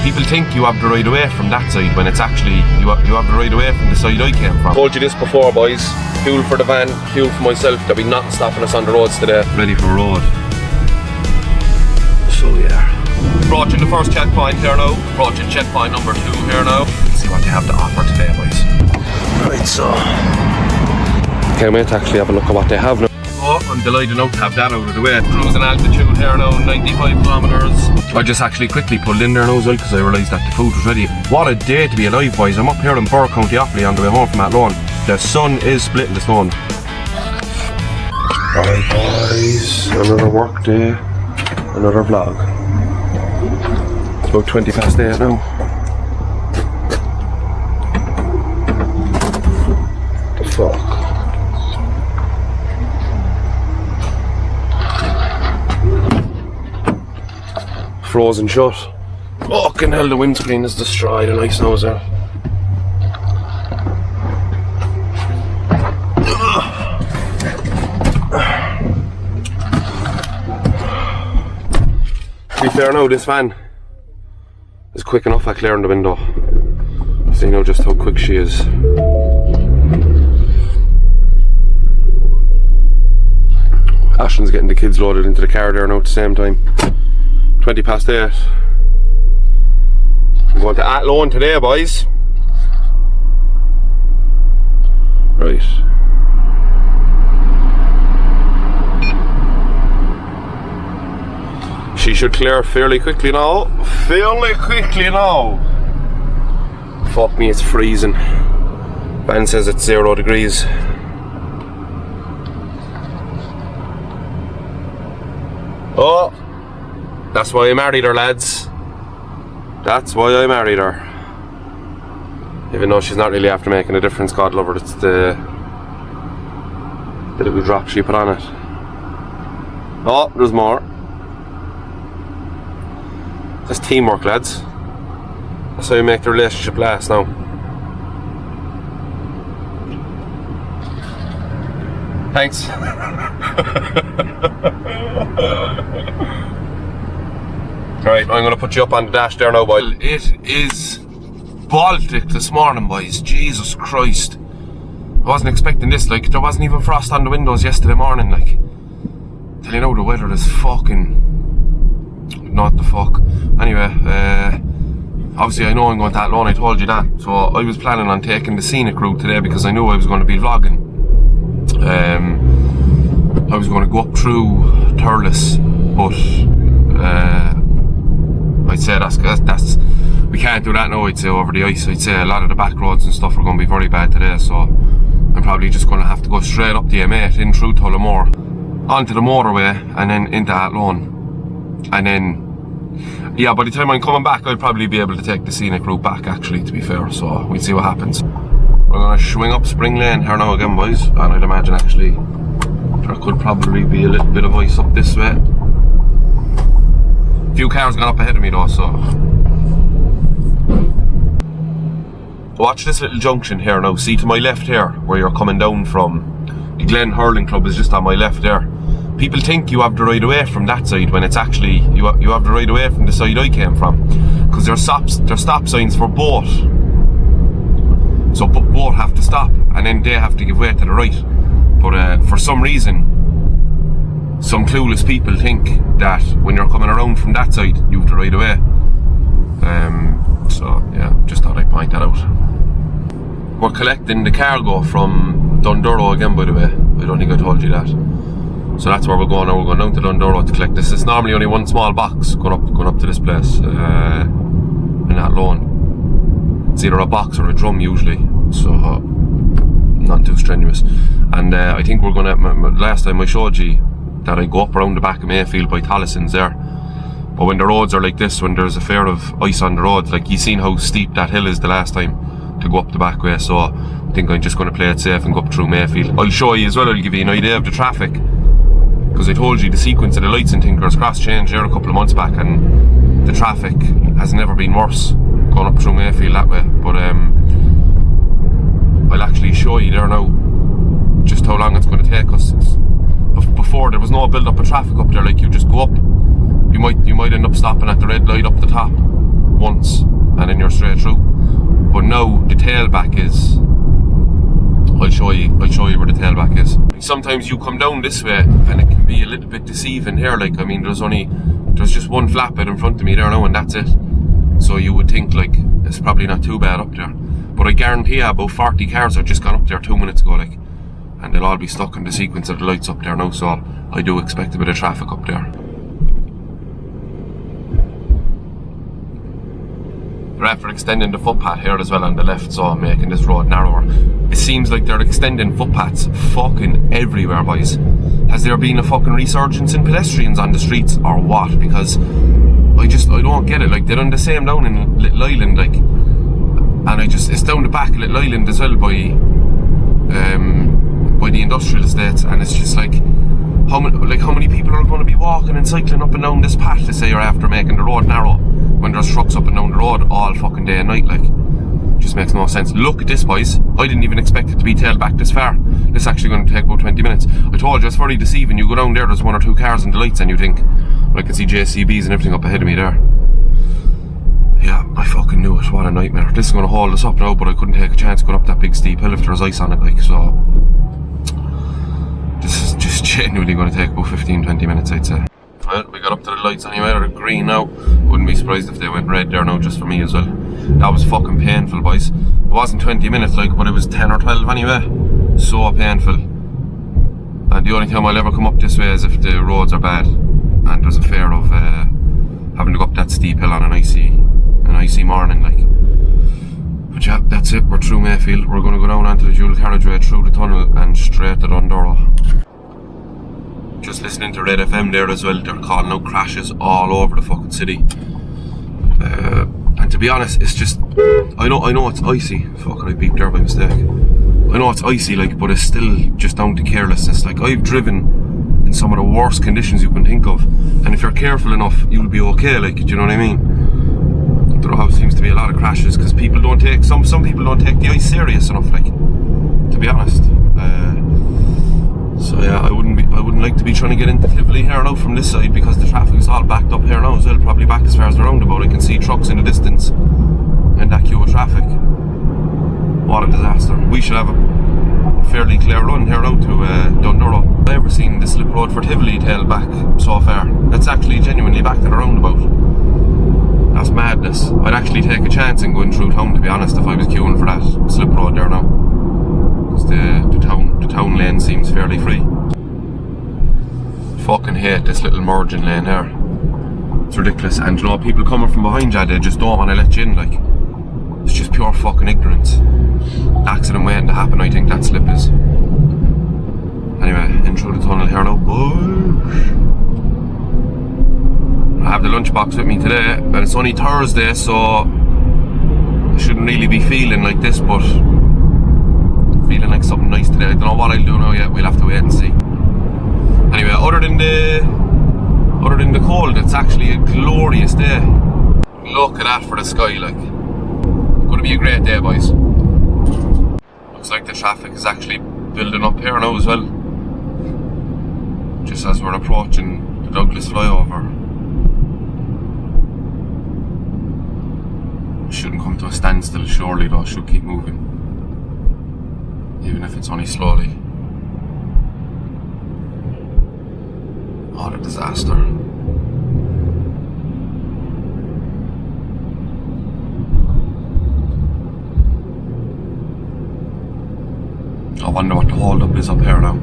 People think you have the right away from that side when it's actually you have the right away from the side I came from. Told you this before, boys. Fuel for the van, fuel for myself. There'll be nothing stopping us on the roads today. Ready for a road. So yeah. Approaching the first checkpoint here now. Approaching checkpoint number 2 here now. Let's see what they have to offer today, boys. Right, so can't wait to actually have a look at what they have now. Oh, I'm delighted now to have that out of the way. Cruising altitude here now, 95 kilometres. I just actually quickly pulled in there now as well because I realised that the food was ready. What a day to be alive, boys. I'm up here in Burr, County Offaly on the way home from Athlone. The sun is splitting the stone. Alright, boys, another work day, another vlog. It's about 20 past 8 now. The fuck? Frozen shut. Fucking hell, the windscreen is destroyed and ice nose there. To be fair now, this van is quick enough at clearing the window. So you know just how quick she is. Ashton's getting the kids loaded into the car there now at the same time. 20 past 8. I'm going to Athlone today, boys. Right. She should clear fairly quickly now. Fuck me, it's freezing. Van says it's 0 degrees. Oh, that's why I married her, lads. That's why I married her. Even though she's not really after making a difference, God love her, it's the little drop she put on it. Oh, there's more. That's teamwork, lads. That's how you make the relationship last now. Thanks. Right, I'm going to put you up on the dash there now, boys. It is Baltic this morning, boys. Jesus Christ. I wasn't expecting this, like, there wasn't even frost on the windows yesterday morning, like. Tell you now, the weather is fucking... not the fuck. Anyway, obviously I know I'm going to Athlone, I told you that. So I was planning on taking the Scenic route today because I knew I was going to be vlogging. I was going to go up through Portlaoise, but I'd say that's we can't do that now. I'd say over the ice. I'd say a lot of the back roads and stuff are going to be very bad today, so I'm probably just going to have to go straight up the M8 in through Tullamore, onto the motorway, and then into Athlone. And then, yeah, by the time I'm coming back, I'll probably be able to take the Scenic route back, actually, to be fair, so we'll see what happens. We're going to swing up Spring Lane here now again, boys, and I'd imagine actually there could probably be a little bit of ice up this way. A few cars gone up ahead of me though, so... Watch this little junction here now. See to my left here, where you're coming down from, the Glen Hurling Club is just on my left there. People think you have the right away from that side when it's actually you have the right away from the side I came from, because there's stop signs for both, so both have to stop and then they have to give way to the right. But for some reason, some clueless people think that when you're coming around from that side you have the right away. So yeah, just thought I'd point that out. We're collecting the cargo from Dundurrow again, by the way. I don't think I told you that. So that's where we're going now. We're going down to Dundurrow to collect this. It's normally only one small box going up to this place in Athlone. It's either a box or a drum usually, so not too strenuous. And I think we're gonna. Last time I showed you that I go up around the back of Mayfield by Tollison's there. But when the roads are like this, when there's a fair of ice on the roads, like you seen how steep that hill is the last time to go up the back way. So I think I'm just going to play it safe and go up through Mayfield. I'll show you as well. I'll give you an idea of the traffic, because I told you the sequence of the lights in Tinker's Cross changed there a couple of months back, and the traffic has never been worse going up through Mayfield that way. But I'll actually show you there now just how long it's going to take us. Before there was no build up of traffic up there, like you just go up, you might end up stopping at the red light up the top once, there straight through. But now the tailback is. I'll show you where the tailback is. Sometimes you come down this way and it can be a little bit deceiving here. Like, I mean, there's just one flatbed in front of me there now, and that's it. So you would think like it's probably not too bad up there. But I guarantee you about 40 cars have just gone up there 2 minutes ago, like, and they'll all be stuck in the sequence of the lights up there now. So I do expect a bit of traffic up there. They're after extending the footpath here as well on the left, so making this road narrower. It seems like they're extending footpaths fucking everywhere, boys. Has there been a fucking resurgence in pedestrians on the streets or what? Because I don't get it. Like, they're done the same down in Little Island, like, and it's down the back of Little Island as well by the industrial estates, and it's just like how many people are going to be walking and cycling up and down this path to say you're after making the road narrow when there's trucks up and down the road all fucking day and night. Like, just makes no sense. Look at this, boys. I didn't even expect it to be tailed back this far. This is actually going to take about 20 minutes. I told you it's very deceiving. You go down there's 1 or 2 cars in the lights and you think, I can see JCBs and everything up ahead of me there. Yeah, I fucking knew it. What a nightmare. This is going to hold us up now, but I couldn't take a chance going up that big steep hill if there's ice on it, like, so this is just genuinely going to take about 15-20 minutes, I'd say. Well, we got up to the lights anyway. They're green now. Wouldn't be surprised if they went red there now, just for me as well. That was fucking painful, boys. It wasn't 20 minutes, like, but it was 10 or 12 anyway. So painful. And the only time I'll ever come up this way is if the roads are bad and there's a fear of having to go up that steep hill on an icy morning, like. But yeah, that's it. We're through Mayfield. We're going to go down onto the dual carriageway through the tunnel and straight to Dundurrow. Just listening to Red FM there as well. They're calling out crashes all over the fucking city. And to be honest, it's just, I know it's icy. Fucking, I beeped there by mistake. I know it's icy, like, but it's still just down to carelessness. Like, I've driven in some of the worst conditions you can think of, and if you're careful enough, you'll be okay. Like, do you know what I mean? I don't know how it seems to be a lot of crashes because people don't take some people don't take the ice serious enough. Like, to be honest. So yeah, I wouldn't like to be trying to get into Tivoli here now from this side because the traffic is all backed up here now as well, probably back as far as the roundabout. I can see trucks in the distance and that queue of traffic. What a disaster. We should have a fairly clear run here now to Dundurrow. I've never seen the slip road for Tivoli tailed back so far. That's actually genuinely back to the roundabout. That's madness. I'd actually take a chance in going through town, to be honest, if I was queuing for that slip road there now. The town lane seems fairly free. Fucking hate this little merging lane here. It's ridiculous, and you know, people coming from behind you, they just don't want to let you in. Like, it's just pure fucking ignorance. Accident waiting to happen, I think that slip is. Anyway, in through the tunnel here now, boys. I have the lunchbox with me today, but it's only Thursday, so I shouldn't really be feeling like this, but feeling like something nice today. I don't know what I'll do now yet. We'll have to wait and see. Anyway, other than the cold, it's actually a glorious day. Look at that for the sky, like. Gonna be a great day, boys. Looks like the traffic is actually building up here now as well. Just as we're approaching the Douglas flyover. Shouldn't come to a standstill surely though, should keep moving. Even if it's only slowly. What a disaster. I wonder what the hold up is up here now.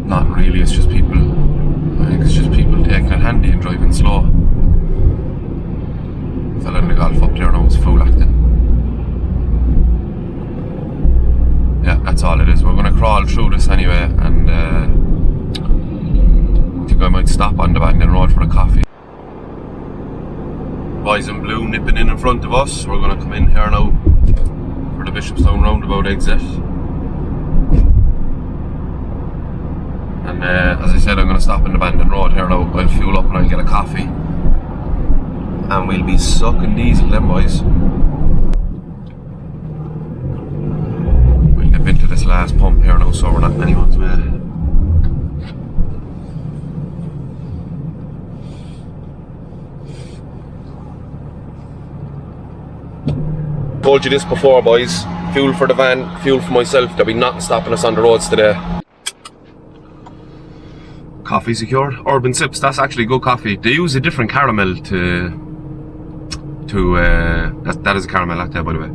Not really, it's just people. I think it's just people taking it handy and driving slow. The fella in the golf up there now is fool acting. Yeah, that's all it is. We're going to crawl through this anyway, and I think I might stop on the Bandon Road for a coffee. Boys in blue nipping in front of us. We're going to come in here now for the Bishopstown roundabout exit. And as I said, I'm going to stop in the Bandon Road here now. I'll fuel up and I'll get a coffee. And we'll be sucking diesel then, boys. last pump here now, so we're not in anyone's way. Told you this before, boys. Fuel for the van, fuel for myself. There'll be nothing stopping us on the roads today. Coffee secured. Urban Sips, that's actually good coffee. They use a different caramel that is a caramel latte, by the way.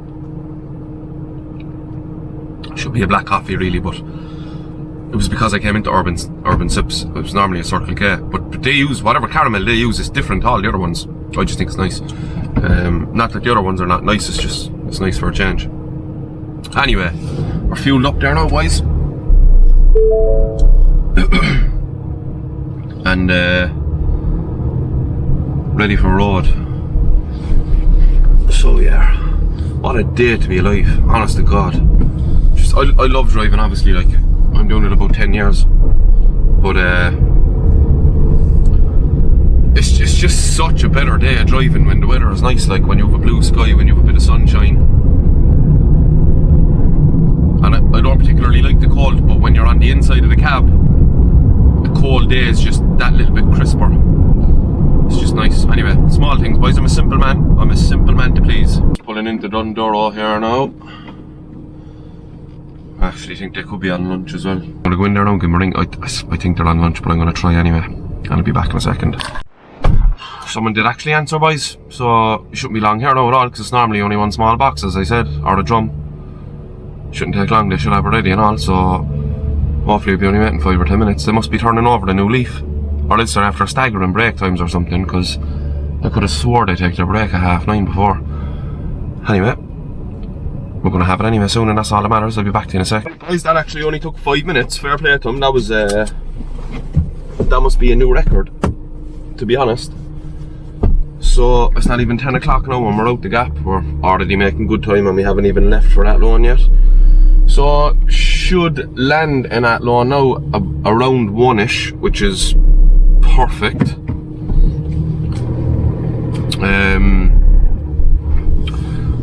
Should be a black coffee really, but it was because I came into Urban Sips. It was normally a Circle K, but they use whatever caramel they use is different to all the other ones. I just think it's nice. Not that the other ones are not nice, it's just it's nice for a change. Anyway, we're fueled up there now, boys. And ready for road. So yeah, what a day to be alive, honest to God. Just I love driving, obviously, like I'm doing it about 10 years, but it's just such a better day of driving when the weather is nice, like when you have a blue sky, when you have a bit of sunshine. And I don't particularly like the cold, but when you're on the inside of the cab, a cold day is just that little bit crisper. It's just nice. Anyway, small things, boys. I'm a simple man. I'm a simple man to please. Pulling into Dundurrow here now. I actually think they could be on lunch as well. I'm gonna go in there now and give them a ring. I think they're on lunch, but I'm gonna try anyway. And I'll be back in a second. Someone did actually answer, boys, so it shouldn't be long here now at all, because it's normally only one small box, as I said, or a drum. Shouldn't take long, they should have it ready and all, so hopefully we'll be only waiting 5 or 10 minutes. They must be turning over the new leaf, or else they're after staggering break times or something, because I could have swore they take their break at 9:30 before. Anyway, we're going to have it anyway soon, and that's all that matters. I'll be back to you in a sec. Guys, that actually only took 5 minutes, fair play to them. That was that must be a new record, to be honest. So it's not even 10 o'clock now when we're out the gap. We're already making good time and we haven't even left for Athlone yet. So should land in Athlone now around 1ish, which is perfect.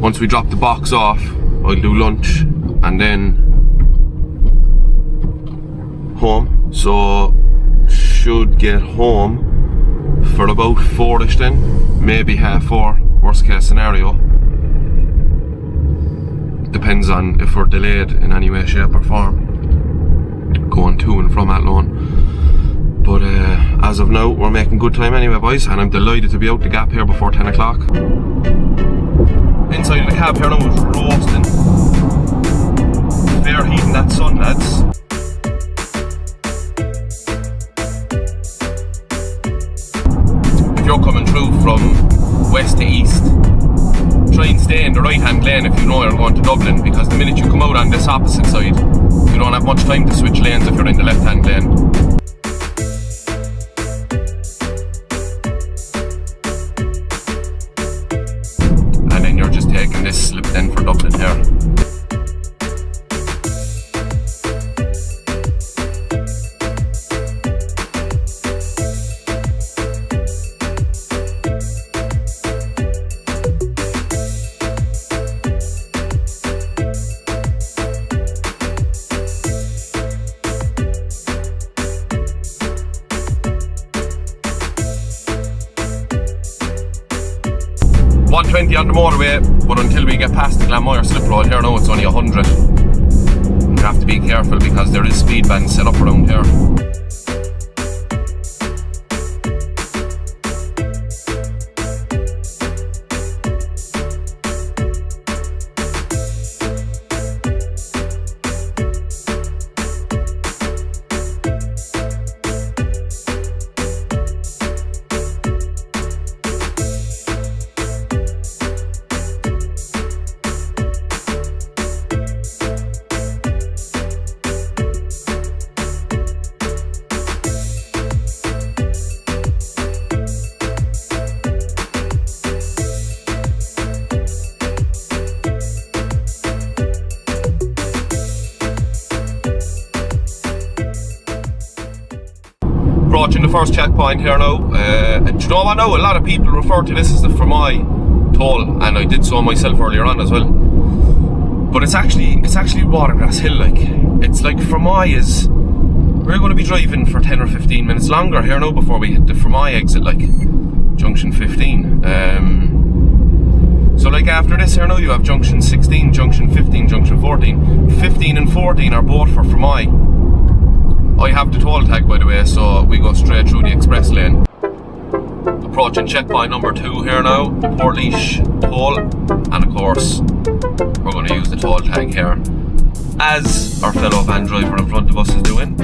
Once we drop the box off, I'll do lunch and then home. So should get home for about 4ish then, maybe 4:30, worst case scenario. Depends on if we're delayed in any way, shape or form going to and from Athlone. But as of now, we're making good time anyway, boys, and I'm delighted to be out the gap here before 10 o'clock. Inside of the cab here now is roasting. Fair heating that sun, lads. If you're coming through from west to east, try and stay in the right hand lane if you know you're going to Dublin, because the minute you come out on this opposite side, you don't have much time to switch lanes if you're in the left hand lane. And then you're just taking this slip then for Dublin here. On the motorway, but until we get past the Glanmire slip road here now, it's only 100. You have to be careful because there is speed bands set up around here. Approaching the first checkpoint here now, and do you know what now? A lot of people refer to this as the Fermoy toll, and I did so myself earlier on as well. But it's actually Watergrass Hill. Like, it's like Fermoy we're going to be driving for 10 or 15 minutes longer here now before we hit the Fermoy exit, like junction 15. So like after this here now you have junction 16, junction 15, junction 14. 15 and 14 are both for Fermoy. I have the toll tag, by the way, so we go straight through the express lane. Approaching checkpoint number 2 here now, the Portlaoise toll, and of course we're going to use the toll tag here, as our fellow van driver in front of us is doing.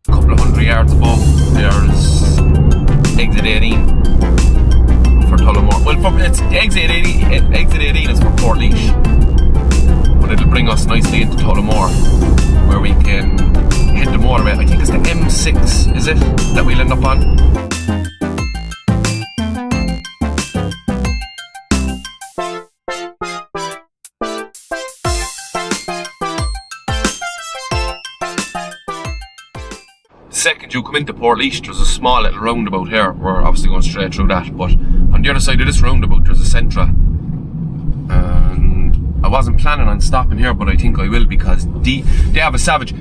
A couple of 100 yards above, there's exit 18 for Tullamore. Well, it's exit 18 is for Portlaoise, but it'll bring us nicely into Tullamore, where we can hit the motorway. I think it's the M6, is it, that we'll end up on? Second you come into Portlaoise, there's a small little roundabout here. We're obviously going straight through that, but on the other side of this roundabout there's a Centra. And I wasn't planning on stopping here, but I think I will, because they have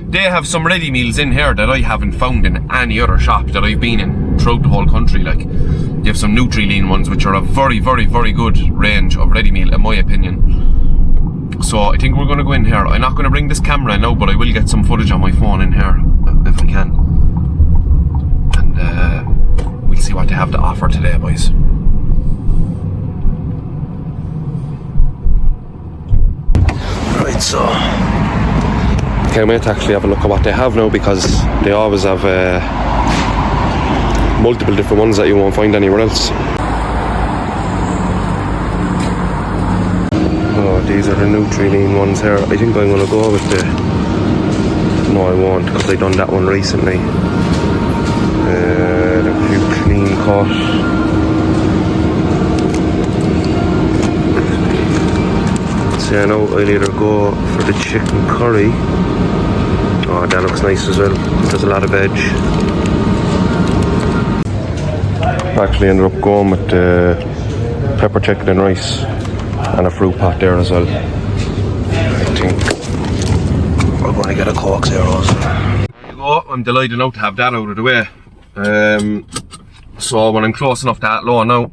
they have some ready meals in here that I haven't found in any other shop that I've been in throughout the whole country. Like, they have some Nutri-Lean ones, which are a very, very, very good range of ready meal in my opinion. So I think we're going to go in here. I'm not going to bring this camera now, but I will get some footage on my phone in here if I can. And we'll see what they have to offer today, boys. Right, so can't wait to actually have a look at what they have now, because they always have multiple different ones that you won't find anywhere else. Oh, these are the Nutri-Lean ones here. I think I'm going to go with the... No, I won't, because I done that one recently. The clean cut. So yeah, now I'll either go for the chicken curry. Oh, that looks nice as well. There's a lot of veg. Actually ended up going with the pepper chicken and rice and a fruit pot there as well. I think we're going to get a Cork there also. There you go. I'm delighted now to have that out of the way. So when I'm close enough to Athlone now,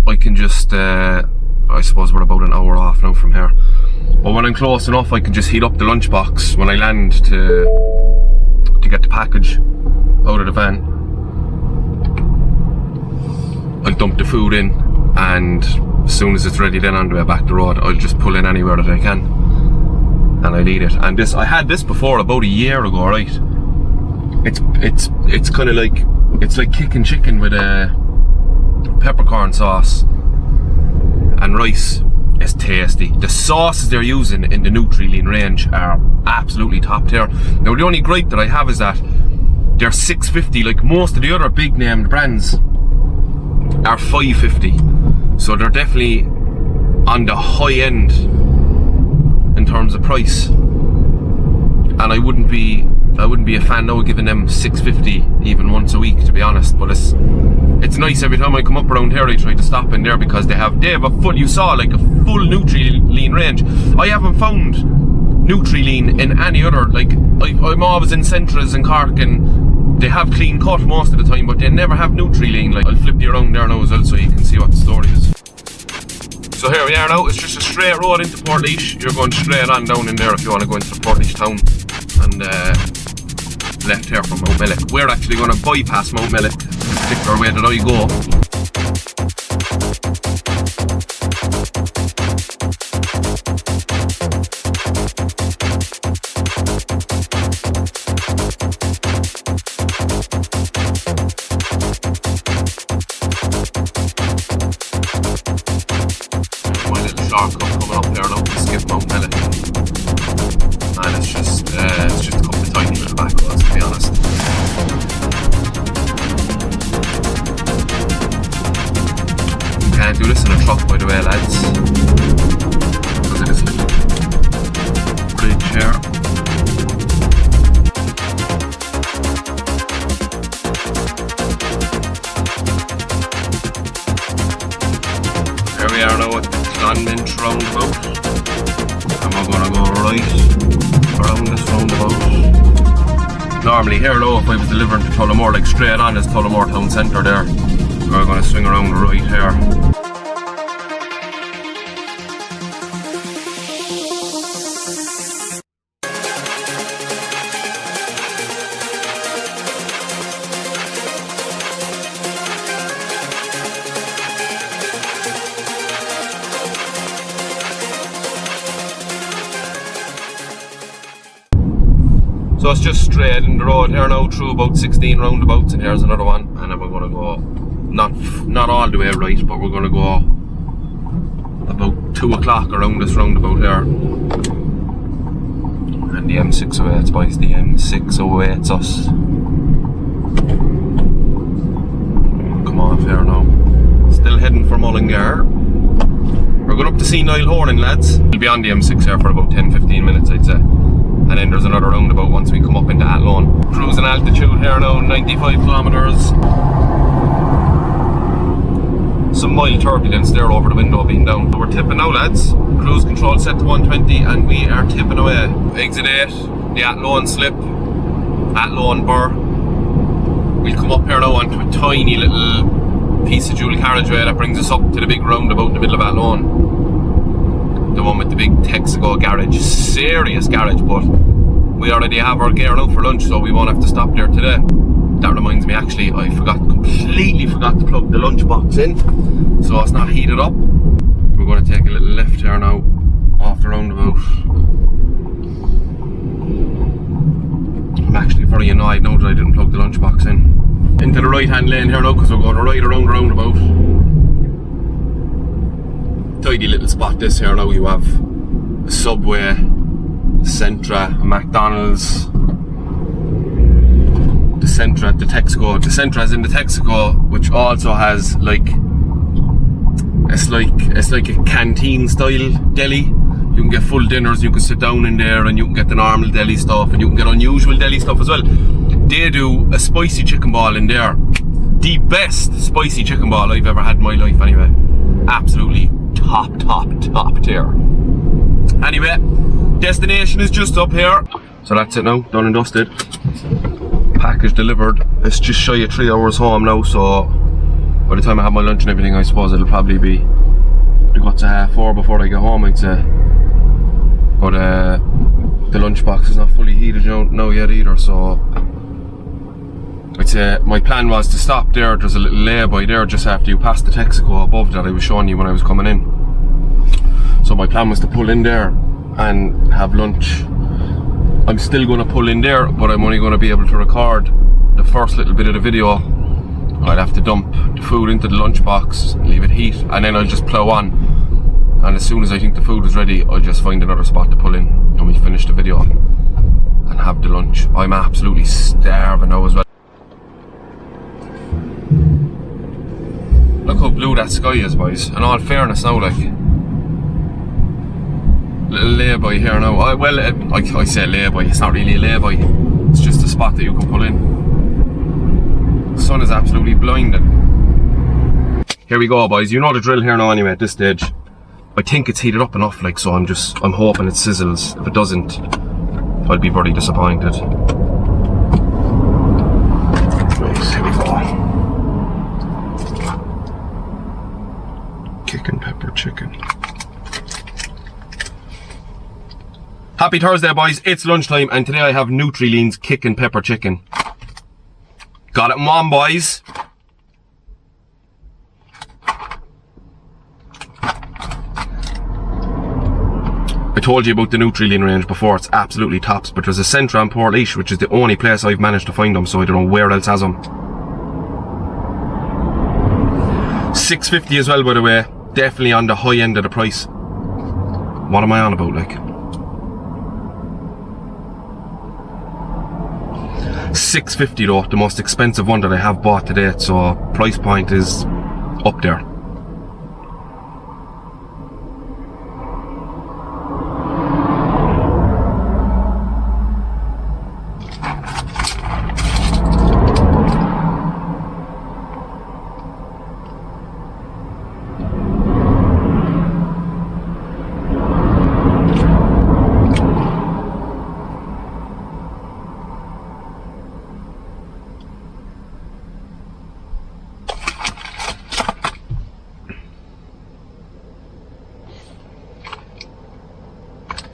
I can just I suppose we're about an hour off now from here, but when I'm close enough I can just heat up the lunchbox when I land to get the package out of the van. I'll dump the food in, and as soon as it's ready then on the way back the road I'll just pull in anywhere that I can and I'll eat it. And I had this before about a year ago, right? It's kind of like, it's like kicking chicken with a peppercorn sauce and rice. It's tasty. The sauces they're using in the Nutri-Lean range are absolutely top tier. Now the only gripe that I have is that they're $6.50, like most of the other big named brands are $5.50. So they're definitely on the high end in terms of price. And I wouldn't be a fan now of giving them $6.50 even once a week, to be honest. But it's nice every time I come up around here I try to stop in there, because they have a full, you saw, like a full Nutri-Lean range. I haven't found Nutri-Lean in any other, like I'm always in Centras in Cork and they have clean cut most of the time, but they never have Nutri-Lean. Like, I'll flip you around there now as well so you can see what the story is. So here we are now. It's just a straight road into Portlaoise. You're going straight on down in there if you want to go into the Portlaoise town, and left here from Mount Mellick. We're actually going to bypass Mount Mellick, the particular way that I go. My little shortcut coming up there now to skip Mount Mellick. And it's just a couple of tiny little back roads, to be honest. You can't do this in a truck, by the way, lads, because of this little bridge here. Scenic roundabout, and we're going to go right around this roundabout. Normally here though, if I was delivering to Tullamore, like straight on is Tullamore town centre there, we're going to swing around right here. So it's just straight in the road here now through about 16 roundabouts, and here's another one, and then we're going to go not all the way right, but we're going to go about 2 o'clock around this roundabout here. And the M608's boys, the M608's us. Come off here now. Still heading for Mullingar. We're going up to see Niall Horan, lads. We'll be on the M6 here for about 10-15 minutes, I'd say. And then there's another roundabout once we come up into Athlone. Cruising altitude here now, 95 kilometres. Some mild turbulence there over the window being down. So we're tipping now, lads. Cruise control set to 120 and we are tipping away. Exit 8, the Athlone slip, Athlone Burr. We'll come up here now onto a tiny little piece of dual carriageway that brings us up to the big roundabout in the middle of Athlone. The one with the big Texaco garage, serious garage, but we already have our gear out for lunch, so we won't have to stop there today. That reminds me, actually, I completely forgot to plug the lunch box in, so it's not heated up. We're going to take a little left here now, off the roundabout. I'm actually very annoyed now that I didn't plug the lunch box in. Into the right hand lane here now, because we're going right around the roundabout. Tidy little spot this here now. You have a Subway, a Centra, a McDonald's, the Centra at the Texaco. The Centra is in the Texaco, which also has like it's like a canteen style deli. You can get full dinners, you can sit down in there, and you can get the normal deli stuff, and you can get unusual deli stuff as well. They do a spicy chicken ball in there. The best spicy chicken ball I've ever had in my life anyway. Absolutely top tier. Anyway, destination is just up here. So that's it now, done and dusted. Package delivered. It's just shy of 3 hours home now, so by the time I have my lunch and everything, I suppose it'll probably be the guts of 4:30 before I get home, I'd say. But the lunchbox is not fully heated now yet either, so I'd say my plan was to stop there. There's a little lay-by there just after you pass the Texaco above that I was showing you when I was coming in. So my plan was to pull in there and have lunch. I'm still going to pull in there, but I'm only going to be able to record the first little bit of the video. I'd have to dump the food into the lunchbox, leave it heat, and then I'll just plow on. And as soon as I think the food is ready, I'll just find another spot to pull in and we finish the video and have the lunch. I'm absolutely starving now as well. Look how blue that sky is, boys. In all fairness now, like, little lay-by here now. I say lay-by, it's not really a lay-by. It's just a spot that you can pull in. The sun is absolutely blinding. Here we go, boys. You know the drill here now anyway at this stage. I think it's heated up enough, like, so I'm hoping it sizzles. If it doesn't, I'll be very disappointed. Right, here we go. Kickin' pepper chicken. Happy Thursday, boys. It's lunchtime and today I have Nutri-Lean's Kickin' Pepper Chicken. Got it in one, boys. I told you about the Nutri-Lean range before. It's absolutely tops, but there's a Centra in Portlaoise, which is the only place I've managed to find them, so I don't know where else has them. $6.50 as well, by the way. Definitely on the high end of the price. What am I on about, like? $6.50 though, the most expensive one that I have bought to date, so price point is up there.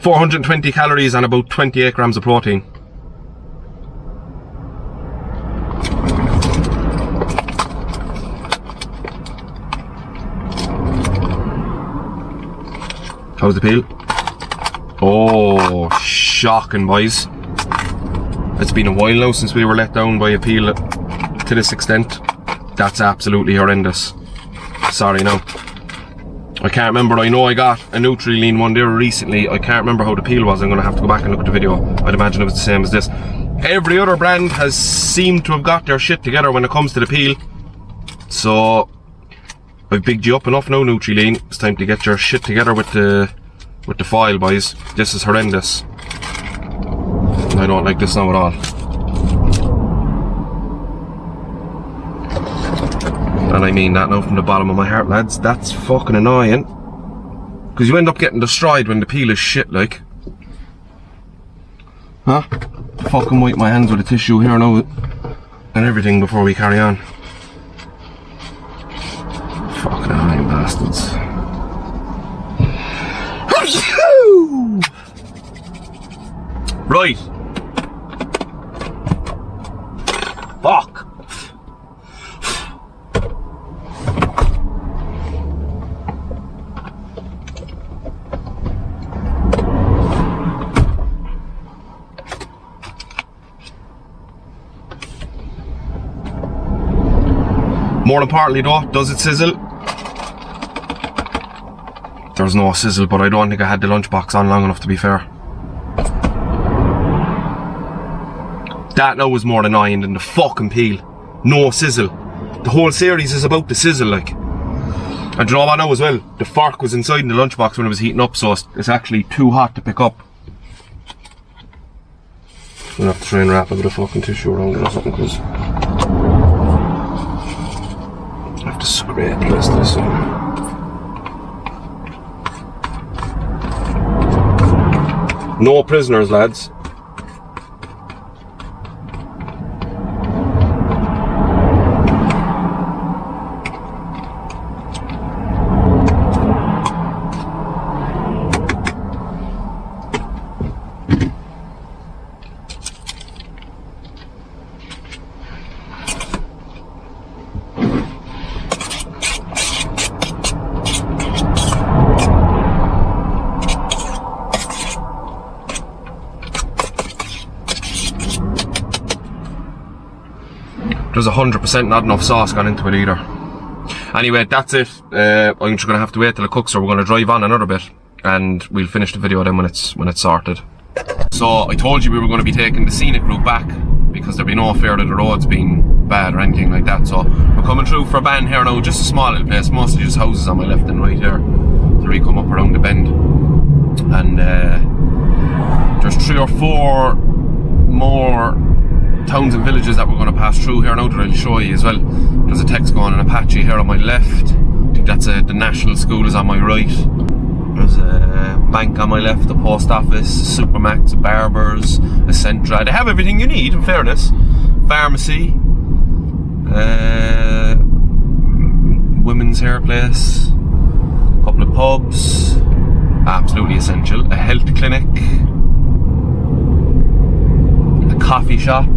420 calories and about 28 grams of protein. How's the peel? Oh, shocking, boys. It's been a while now since we were let down by a peel to this extent. That's absolutely horrendous. Sorry, no. I can't remember. I know I got a Nutri-Lean one there recently. I can't remember how the peel was. I'm going to have to go back and look at the video. I'd imagine it was the same as this. Every other brand has seemed to have got their shit together when it comes to the peel. So I've bigged you up enough now, Nutri-Lean. It's time to get your shit together with the foil, boys. This is horrendous. I don't like this now at all. And I mean that now from the bottom of my heart, lads. That's fucking annoying. Because you end up getting destroyed when the peel is shit, like. Huh? Fucking wipe my hands with a tissue here now and everything before we carry on. Fucking annoying bastards. Right. Fuck. More importantly though, does it sizzle? There's no sizzle, but I don't think I had the lunchbox on long enough, to be fair. That now was more annoying than the fucking peel. No sizzle. The whole series is about the sizzle, like. And do you know what now as well? The fork was inside in the lunchbox when it was heating up, so it's actually too hot to pick up. I'm gonna have to try and wrap a bit of fucking tissue around it or something, because I have to scrape the rest of this in. No prisoners, lads. There's 100% not enough sauce gone into it either. Anyway, that's it. I'm just gonna have to wait till it cooks, or we're gonna drive on another bit, and we'll finish the video then when it's sorted. So I told you we were going to be taking the scenic route back because there'd be no fear of the roads being bad or anything like that. So we're coming through Forban here now, just a small little place, mostly just houses on my left and right here. So we come up around the bend, and there's 3 or 4 more towns and villages that we're going to pass through here now that I'll show you as well. There's a text going on Apache here on my left. I think that's the national school is on my right. There's a bank on my left, the post office, Supermax, Barbers, a Centra. They have everything you need, in fairness. Pharmacy, women's hair place, a couple of pubs, absolutely essential. A health clinic, a coffee shop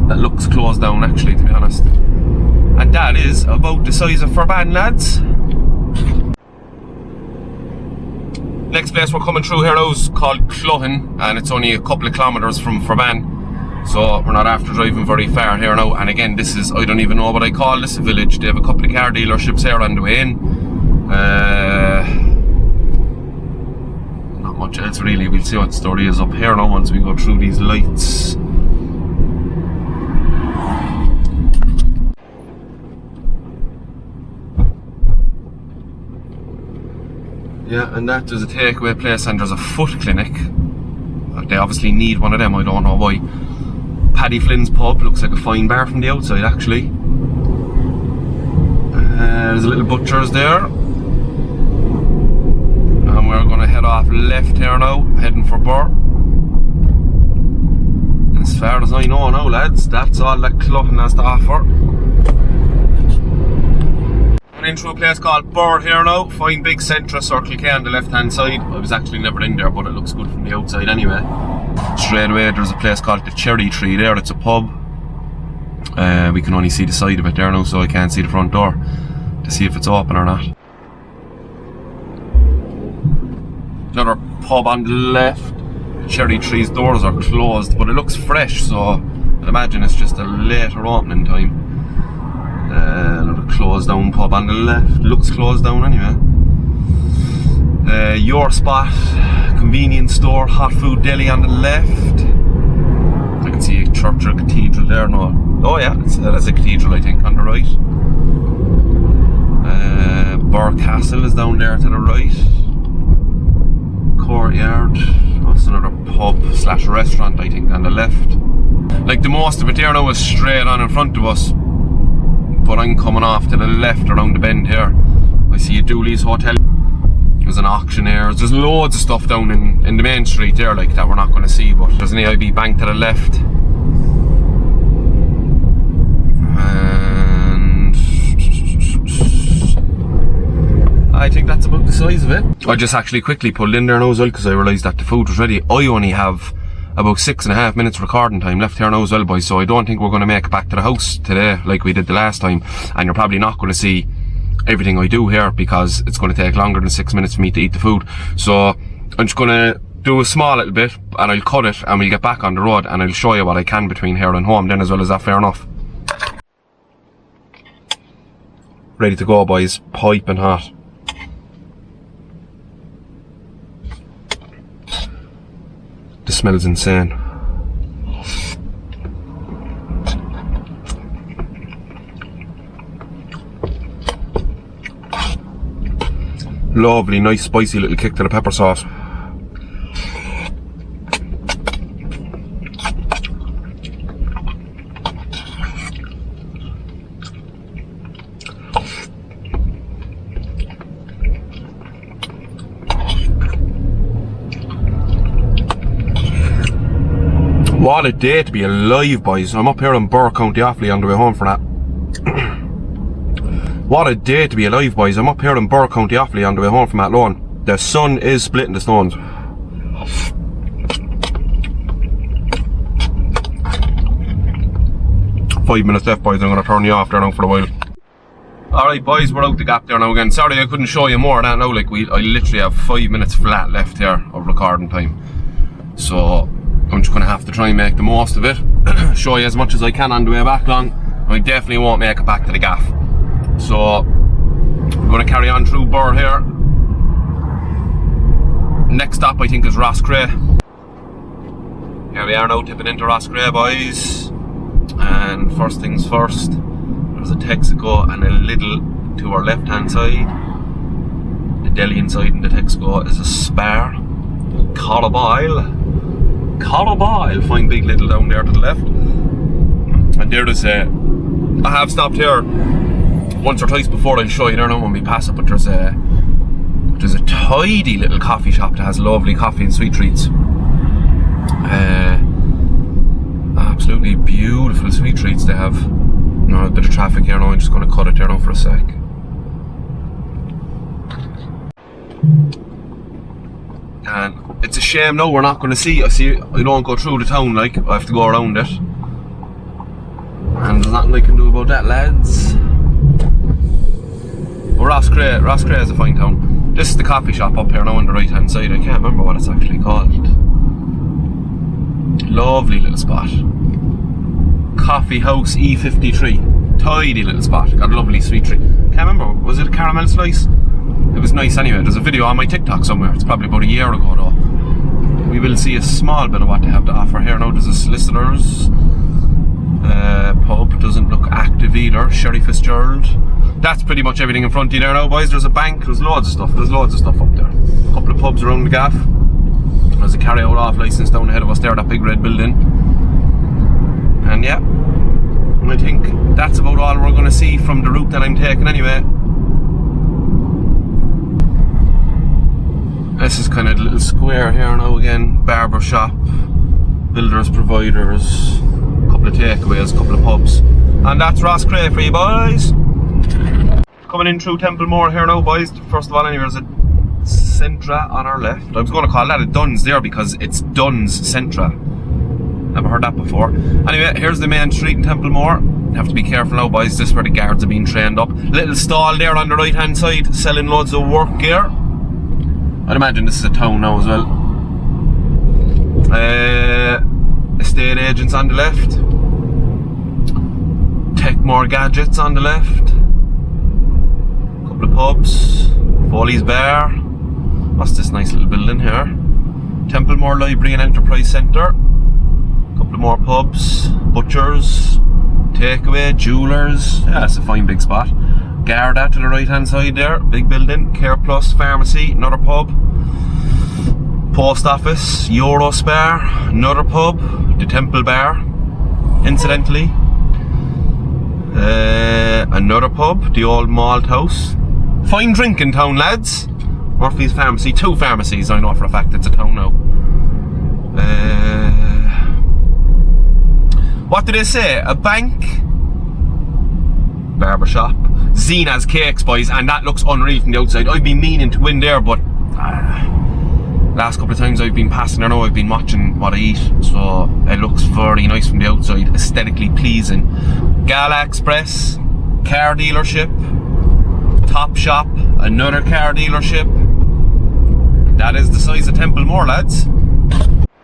that looks closed down actually, to be honest. And that is about the size of Forban, lads. Next place we're coming through here now is called Clohan, and it's only a couple of kilometres from Forban, so we're not after driving very far here now. And again, this is, I don't even know what I call this, a village. They have a couple of car dealerships here on the way in. Not much else really. We'll see what the story is up here now once we go through these lights. Yeah, and that there's a takeaway place and there's a foot clinic. They obviously need one of them, I don't know why. Paddy Flynn's pub looks like a fine bar from the outside actually. There's a little butcher's there. And we're going to head off left here now, heading for Burr. As far as I know now, lads, that's all that Clohan has to offer. I'm into a place called Burr here now. Fine big Centra Circle K on the left hand side. I was actually never in there, but it looks good from the outside anyway. Straight away there's a place called the Cherry Tree there. It's a pub. We can only see the side of it there now, so I can't see the front door to see if it's open or not. Another pub on the left. Cherry Tree's doors are closed, but it looks fresh, so I'd imagine it's just a later opening time. Another closed down pub on the left. Looks closed down anyway. Your Spot, convenience store, hot food deli on the left. I can see a church or a cathedral there. No. Oh yeah, that's a cathedral I think on the right. Burr Castle is down there to the right. Courtyard. That's another pub slash restaurant I think on the left. Like the most of it there now is straight on in front of us. But I'm coming off to the left around the bend here. I see a Dooley's Hotel. There's an auctioneer. There's loads of stuff down in the main street there like that we're not going to see, but there's an AIB bank to the left. And I think that's about the size of it. I just actually quickly pulled in there now as well because I realised that the food was ready. I only have about 6.5 minutes recording time left here now as well, boys, so I don't think we're going to make it back to the house today like we did the last time, and you're probably not going to see everything I do here because it's going to take longer than 6 minutes for me to eat the food. So I'm just going to do a small little bit and I'll cut it and we'll get back on the road and I'll show you what I can between here and home then as well. As that fair enough? Ready to go, boys, piping hot. The smell's insane. Lovely, nice spicy little kick to the pepper sauce. What a day to be alive, boys. I'm up here in Burr, County Offaly on the way home for that. What a day to be alive, boys. I'm up here in Burr, County Offaly on the way home from Athlone. The sun is splitting the stones. Five minutes left, boys. I'm going to turn you off there now for a while. Alright, boys, we're out the gap there now again. Sorry I couldn't show you more of that now. Like, I literally have 5 minutes flat left here of recording time. So I'm just going to have to try and make the most of it. Show you as much as I can on the way back long. I definitely won't make it back to the gaff. So we're going to carry on through Burr here. Next stop I think is Roscrea. Here we are now, tipping into Roscrea, boys. And first things first, there's a Texaco and a Lidl to our left hand side. The deli inside in the Texaco is a Spar. Carabile, fine big Lidl down there to the left. And there's I have stopped here once or twice before. I'll show you there now when we pass it, but there's a tidy little coffee shop that has lovely coffee and sweet treats. Absolutely beautiful sweet treats they have. No, a bit of traffic here now. I'm just going to cut it there now for a sec. And it's a shame now we're not going to see. I don't go through the town, like I have to go around it. And there's nothing I can do about that, lads. But Roscrea is a fine town. This is the coffee shop up here now on the right hand side. I can't remember what it's actually called. Lovely little spot. Coffee House E53. Tidy little spot. Got a lovely sweet treat. Can't remember, was it a caramel slice? It was nice anyway. There's a video on my TikTok somewhere. It's probably about a year ago though. We will see a small bit of what they have to offer here now. There's a solicitor's pub. Doesn't look active either. Sherry Fitzgerald. That's pretty much everything in front of you there now, boys. There's a bank. There's loads of stuff. There's loads of stuff up there. A couple of pubs around the gaff. There's a carry out off licence down ahead of us there, that big red building. And yeah, I think that's about all we're going to see from the route that I'm taking anyway. This is kind of a little square here now again. Barber shop, builders, providers, a couple of takeaways, a couple of pubs. And that's Roscrea for you, boys. Coming in through Templemore here now, boys. First of all, anyway, there's a Centra on our left. I was going to call that a Duns there because it's Duns Centra. Never heard that before. Anyway, here's the main street in Templemore. You have to be careful now, boys. This is where the guards are being trained up. Little stall there on the right hand side, selling loads of work gear. I'd imagine this is a town now as well. Estate agents on the left. Techmore Gadgets on the left. Couple of pubs. Foley's Bar. What's this nice little building here? Templemore Library and Enterprise Centre. Couple of more pubs. Butchers. Takeaway. Jewellers. Yeah, that's a fine big spot. Garda to the right hand side there. Big building. Care Plus Pharmacy. Another pub. Post Office. Eurospar. Another pub. The Temple Bar. Incidentally. Another pub. The Old Malt House. Fine drink in town, lads. Murphy's Pharmacy. 2 pharmacies. I know for a fact it's a town now. What did they say? A bank? Barbershop. Zena's Cakes, boys, and that looks unreal from the outside. I've been meaning to win there, but last couple of times I've been passing there now, I've been watching what I eat, so it looks very nice from the outside, aesthetically pleasing. Gala Express, car dealership, Top Shop, another car dealership. That is the size of Templemore, lads.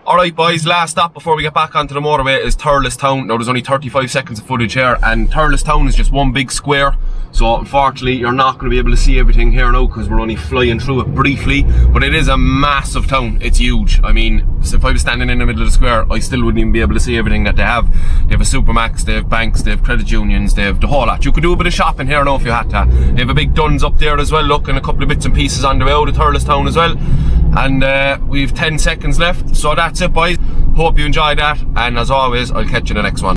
Alright, boys, last stop before we get back onto the motorway is Thurles Town. Now, there's only 35 seconds of footage here, and Thurles Town is just one big square. So, unfortunately, you're not going to be able to see everything here now because we're only flying through it briefly. But it is a massive town. It's huge. I mean, if I was standing in the middle of the square, I still wouldn't even be able to see everything that they have. They have a Supermax, they have banks, they have credit unions, they have the whole lot. You could do a bit of shopping here now if you had to. They have a big Duns up there as well, look, and a couple of bits and pieces on the way out of Thurles Town as well. And we've 10 seconds left. So that's it, boys. Hope you enjoyed that. And as always, I'll catch you in the next one.